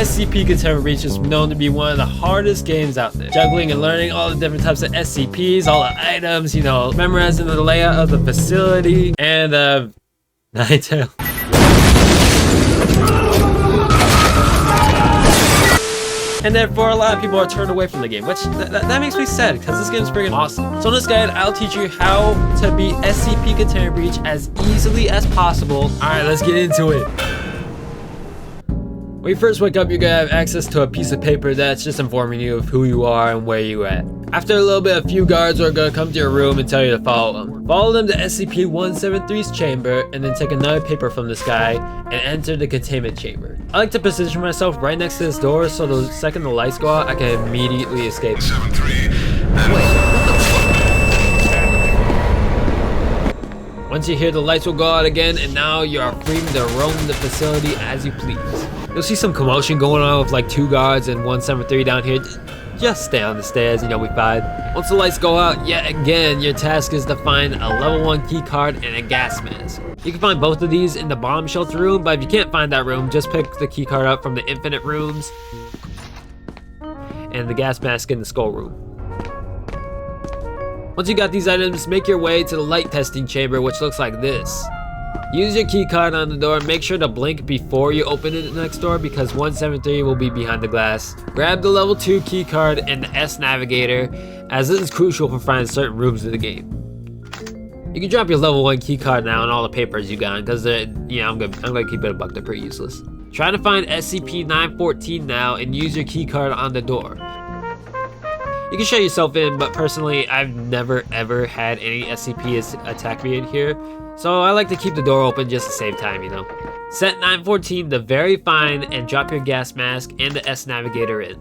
SCP Containment Breach is known to be one of the hardest games out there. Juggling and learning all the different types of SCPs, all the items, you know, memorizing the layout of the facility, and Nighttail. And therefore, a lot of people are turned away from the game, which that makes me sad, because this game's freaking awesome. So in this guide, I'll teach you how to beat SCP Containment Breach as easily as possible. Alright, let's get into it. When you first wake up, you're gonna have access to a piece of paper that's just informing you of who you are and where you're at. After a little bit, a few guards are gonna come to your room and tell you to follow them. Follow them to SCP-173's chamber, and then take another paper from this guy and enter the containment chamber. I like to position myself right next to this door so the second the lights go out, I can immediately escape. 7-3. Once you hear the lights will go out again, and now you are free to roam the facility as you please. You'll see some commotion going on with like 2 guards and 173 down here. Just stay on the stairs, you'll be fine. Once the lights go out, yet again, your task is to find a level 1 key card and a gas mask. You can find both of these in the bomb shelter room, but if you can't find that room, just pick the key card up from the infinite rooms and the gas mask in the skull room. Once you got these items, make your way to the light testing chamber, which looks like this. Use your key card on the door and make sure to blink before you open the next door, because 173 will be behind the glass. Grab the level 2 key card and the S navigator, as this is crucial for finding certain rooms in the game. You can drop your level 1 key card now and all the papers you got, because I'm gonna keep it a buck, they're pretty useless. Try to find SCP-914 now and use your key card on the door. You can show yourself in, but personally, I've never ever had any SCPs attack me in here, so I like to keep the door open just to save time, you know. Set 914 to very fine and drop your gas mask and the S navigator in.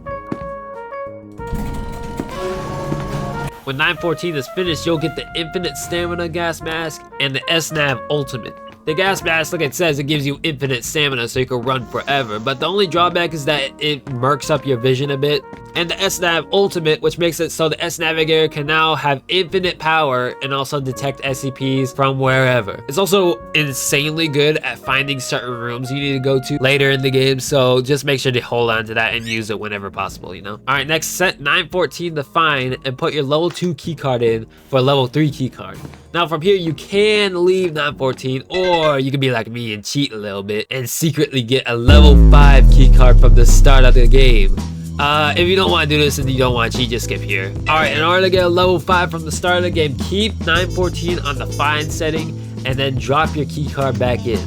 When 914 is finished, you'll get the infinite stamina gas mask and the S nav ultimate. The gas mask, like it says, it gives you infinite stamina so you can run forever, but the only drawback is that it murks up your vision a bit. And the S-Nav Ultimate, which makes it so the S-Navigator can now have infinite power and also detect SCPs from wherever. It's also insanely good at finding certain rooms you need to go to later in the game, so just make sure to hold on to that and use it whenever possible, you know? Alright, next, set 914 to find and put your level 2 keycard in for a level 3 keycard. Now from here, you can leave 914, or you can be like me and cheat a little bit and secretly get a level 5 keycard from the start of the game. If you don't want to do this and you don't want to cheat, just skip here. Alright, in order to get a level 5 from the start of the game, keep 914 on the find setting and then drop your key card back in.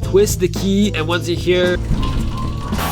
Twist the key, and once you're here,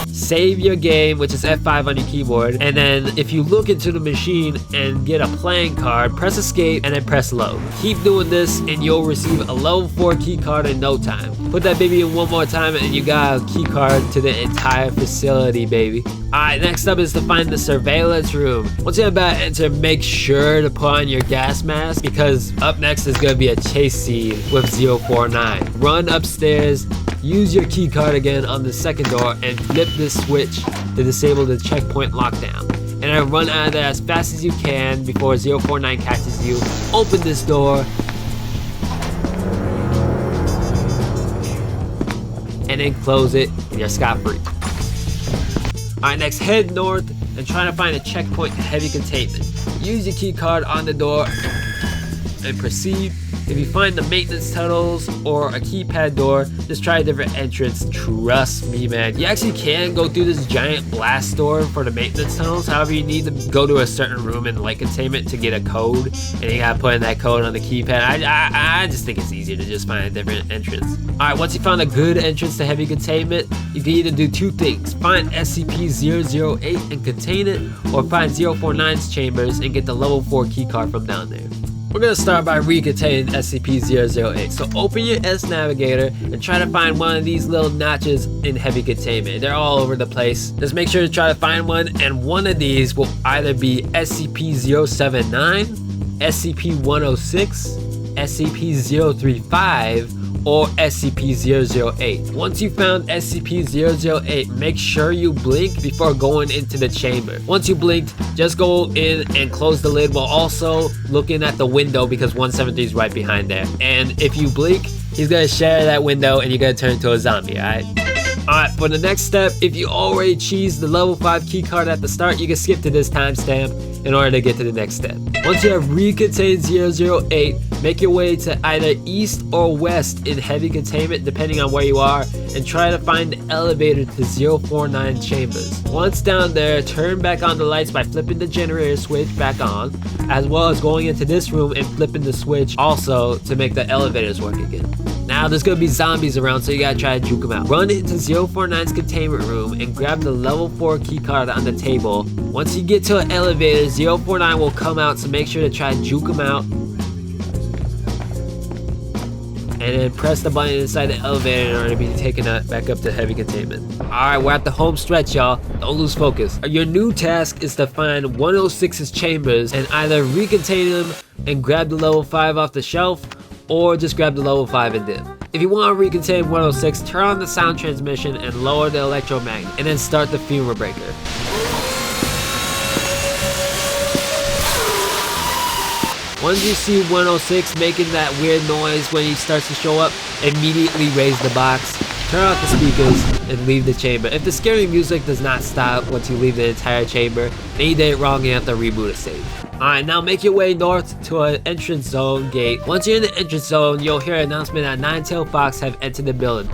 save your game, which is F5 on your keyboard, and then if you look into the machine and get a playing card, press escape and then press load. Keep doing this and you'll receive a level 4 key card in no time. Put that baby in one more time and you got a key card to the entire facility, baby. Alright, next up is to find the surveillance room. Once you're about to enter, make sure to put on your gas mask, because up next is going to be a chase scene with 049. Run upstairs, use your key card again on the second door and flip this switch to disable the checkpoint lockdown. And then run out of there as fast as you can before 049 catches you. Open this door and then close it and you're scot-free. Alright, next, head north and try to find a checkpoint to heavy containment. Use your key card on the door and proceed. If you find the maintenance tunnels or a keypad door, just try a different entrance. Trust me, man. You actually can go through this giant blast door for the maintenance tunnels. However, you need to go to a certain room in light containment to get a code, and you gotta put in that code on the keypad. I just think it's easier to just find a different entrance. Alright, once you found a good entrance to heavy containment, you can either do 2 things. Find SCP-008 and contain it, or find 049's chambers and get the level 4 keycard from down there. We're gonna start by recontaining SCP-008. So open your S navigator and try to find one of these little notches in heavy containment. They're all over the place. Just make sure to try to find one, and one of these will either be SCP-079, SCP-106, SCP-035, or SCP-008. Once you found SCP-008, make sure you blink before going into the chamber. Once you blinked, just go in and close the lid while also looking at the window, because 173 is right behind there. And if you blink, he's gonna shatter that window and you're gonna turn into a zombie, alright? Alright, for the next step, if you already cheesed the level 5 keycard at the start, you can skip to this timestamp in order to get to the next step. Once you have recontained 008, make your way to either east or west in heavy containment depending on where you are, and try to find the elevator to 049 chambers. Once down there, turn back on the lights by flipping the generator switch back on, as well as going into this room and flipping the switch also to make the elevators work again. Now there's gonna be zombies around, so you gotta try to juke them out. Run into 049's containment room and grab the level 4 keycard on the table. Once you get to an elevator, 049 will come out, so make sure to try to juke him out. And then press the button inside the elevator in order to be taken back up to heavy containment. Alright, we're at the home stretch, y'all. Don't lose focus. Your new task is to find 106's chambers and either recontain them and grab the level 5 off the shelf, or just grab the level 5 and dip. If you want to recontain 106, turn on the sound transmission and lower the electromagnet, and then start the femur breaker. Once you see 106 making that weird noise when he starts to show up, immediately raise the box, turn off the speakers, and leave the chamber. If the scary music does not stop once you leave the entire chamber, then you did it wrong and you have to reboot a save. Alright, now make your way north to an entrance zone gate. Once you're in the entrance zone, you'll hear an announcement that Nine-Tailed Fox have entered the building.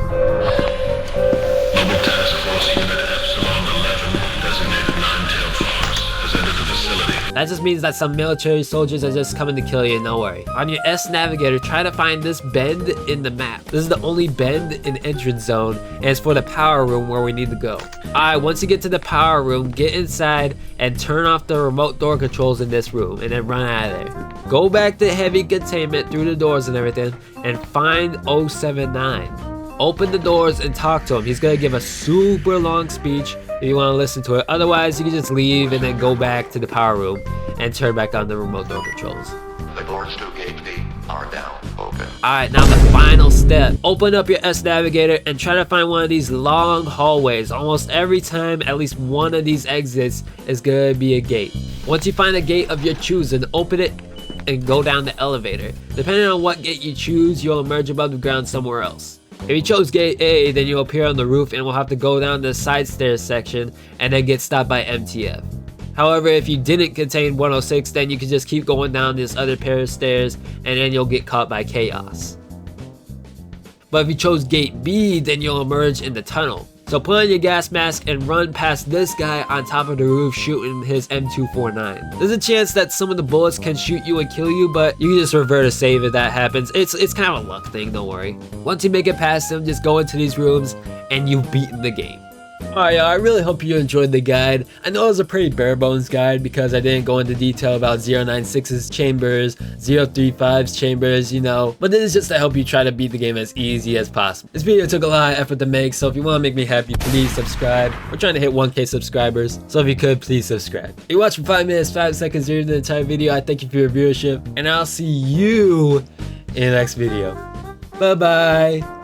That just means that some military soldiers are just coming to kill you, no worry. On your S navigator, try to find this bend in the map. This is the only bend in entrance zone, and it's for the power room where we need to go. Alright, once you get to the power room, get inside and turn off the remote door controls in this room, and then run out of there. Go back to heavy containment through the doors and everything, and find 079. Open the doors and talk to him. He's gonna give a super long speech if you want to listen to it. Otherwise, you can just leave and then go back to the power room and turn back on the remote door controls. The doors to gate B are now open. Alright, now the final step. Open up your S navigator and try to find one of these long hallways. Almost every time, at least one of these exits is gonna be a gate. Once you find a gate of your choosing, open it and go down the elevator. Depending on what gate you choose, you'll emerge above the ground somewhere else. If you chose gate A, then you'll appear on the roof and will have to go down the side stairs section and then get stopped by MTF. However, if you didn't contain 106, then you can just keep going down this other pair of stairs and then you'll get caught by chaos. But if you chose gate B, then you'll emerge in the tunnel. So put on your gas mask and run past this guy on top of the roof shooting his M249. There's a chance that some of the bullets can shoot you and kill you, but you can just revert a save if that happens. It's kind of a luck thing, don't worry. Once you make it past him, just go into these rooms and you've beaten the game. Alright, y'all, I really hope you enjoyed the guide. I know it was a pretty bare bones guide because I didn't go into detail about 096's chambers, 035's chambers, you know, but this is just to help you try to beat the game as easy as possible. This video took a lot of effort to make, so if you want to make me happy, please subscribe. We're trying to hit 1K subscribers, so if you could, please subscribe. If you watched for 5 minutes, 5 seconds during the entire video, I thank you for your viewership, and I'll see you in the next video. Bye bye.